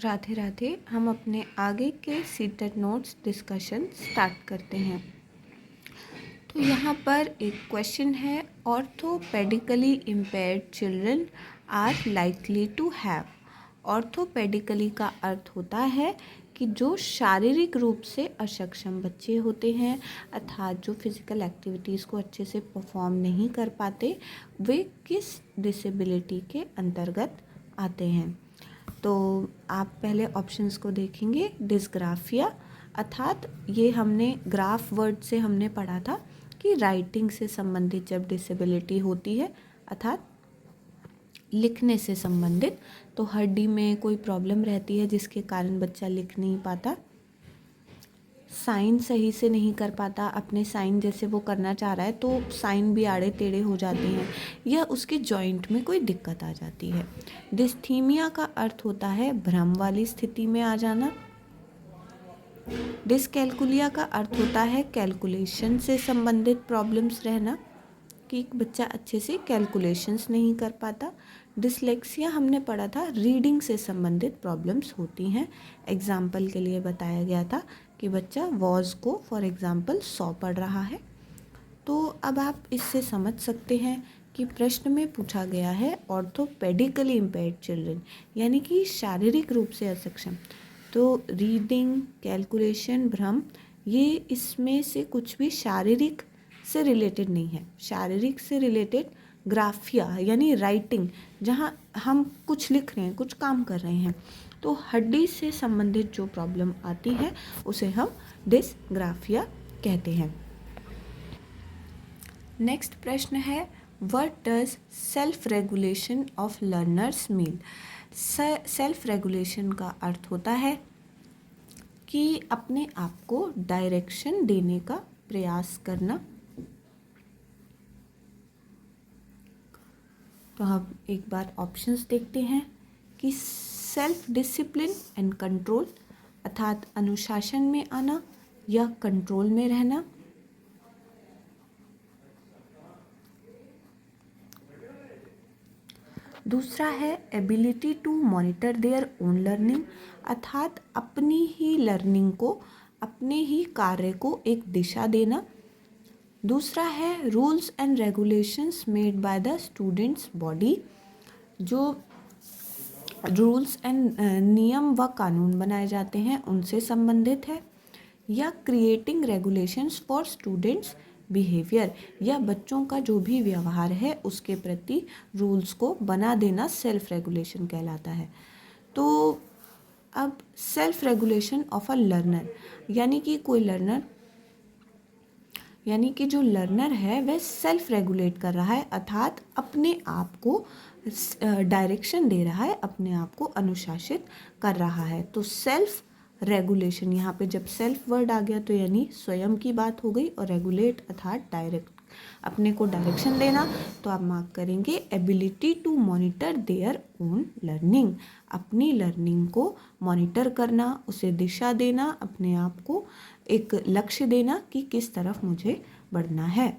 राधे राधे। हम अपने आगे के सीटेट नोट्स डिस्कशन स्टार्ट करते हैं। तो यहाँ पर एक क्वेश्चन है, orthopaedically impaired children are likely to have. Orthopaedically का अर्थ होता है कि जो शारीरिक रूप से अक्षम बच्चे होते हैं, अर्थात जो फिज़िकल एक्टिविटीज़ को अच्छे से परफॉर्म नहीं कर पाते, वे किस डिसेबिलिटी के अंतर्गत आते हैं। तो आप पहले ऑप्शंस को देखेंगे। डिस्ग्राफिया, अर्थात ये हमने ग्राफ वर्ड से हमने पढ़ा था कि राइटिंग से संबंधित जब डिसेबिलिटी होती है, अर्थात लिखने से संबंधित, तो हड्डी में कोई प्रॉब्लम रहती है जिसके कारण बच्चा लिख नहीं पाता, साइन सही से नहीं कर पाता, अपने साइन जैसे वो करना चाह रहा है तो साइन भी आड़े टेढ़े हो जाते हैं, या उसके जॉइंट में कोई दिक्कत आ जाती है। डिस्थीमिया का अर्थ होता है भ्रम वाली स्थिति में आ जाना। डिसकैलकुलिया का अर्थ होता है कैलकुलेशन से संबंधित प्रॉब्लम्स रहना, कि एक बच्चा अच्छे से कैलकुलेशंस नहीं कर पाता। डिसलेक्सिया हमने पढ़ा था, रीडिंग से संबंधित प्रॉब्लम्स होती हैं। एग्जाम्पल के लिए बताया गया था कि बच्चा वॉज को फॉर एग्जाम्पल सॉ पढ़ रहा है। तो अब आप इससे समझ सकते हैं कि प्रश्न में पूछा गया है ऑर्थोपेडिकली इम्पेयर्ड चिल्ड्रन, यानी कि शारीरिक रूप से अक्षम। तो रीडिंग, कैलकुलेशन, भ्रम, ये इसमें से कुछ भी शारीरिक से रिलेटेड नहीं है। शारीरिक से रिलेटेड ग्राफिया यानी राइटिंग, जहाँ हम कुछ लिख रहे हैं, कुछ काम कर रहे हैं, तो हड्डी से संबंधित जो प्रॉब्लम आती है उसे हम डिसग्राफिया कहते हैं। नेक्स्ट प्रश्न है, what does self regulation of learners mean. Self regulation का अर्थ होता है कि अपने आप को डायरेक्शन देने का प्रयास करना। तो हम एक बार ऑप्शंस देखते हैं कि सेल्फ डिसिप्लिन एंड कंट्रोल, अर्थात अनुशासन में आना या कंट्रोल में रहना। दूसरा है ability to monitor their own learning, अर्थात अपनी ही लर्निंग को, अपने ही कार्य को एक दिशा देना। दूसरा है rules and regulations made by the students body, जो रूल्स एंड नियम व कानून बनाए जाते हैं उनसे संबंधित है। या creating regulations for students behaviour, या बच्चों का जो भी व्यवहार है उसके प्रति रूल्स को बना देना सेल्फ रेगुलेशन कहलाता है। तो अब self regulation of a learner, यानी कि कोई लर्नर, यानी कि जो लर्नर है वह सेल्फ रेगुलेट कर रहा है, अर्थात अपने आप को डायरेक्शन दे रहा है, अपने आप को अनुशासित कर रहा है। तो सेल्फ रेगुलेशन, यहाँ पे जब सेल्फ वर्ड आ गया तो यानी स्वयं की बात हो गई, और रेगुलेट अर्थात डायरेक्ट, अपने को डायरेक्शन देना। तो आप मार्क करेंगे ability to monitor their own learning, अपनी लर्निंग को मॉनिटर करना, उसे दिशा देना, अपने आप को एक लक्ष्य देना कि किस तरफ मुझे बढ़ना है।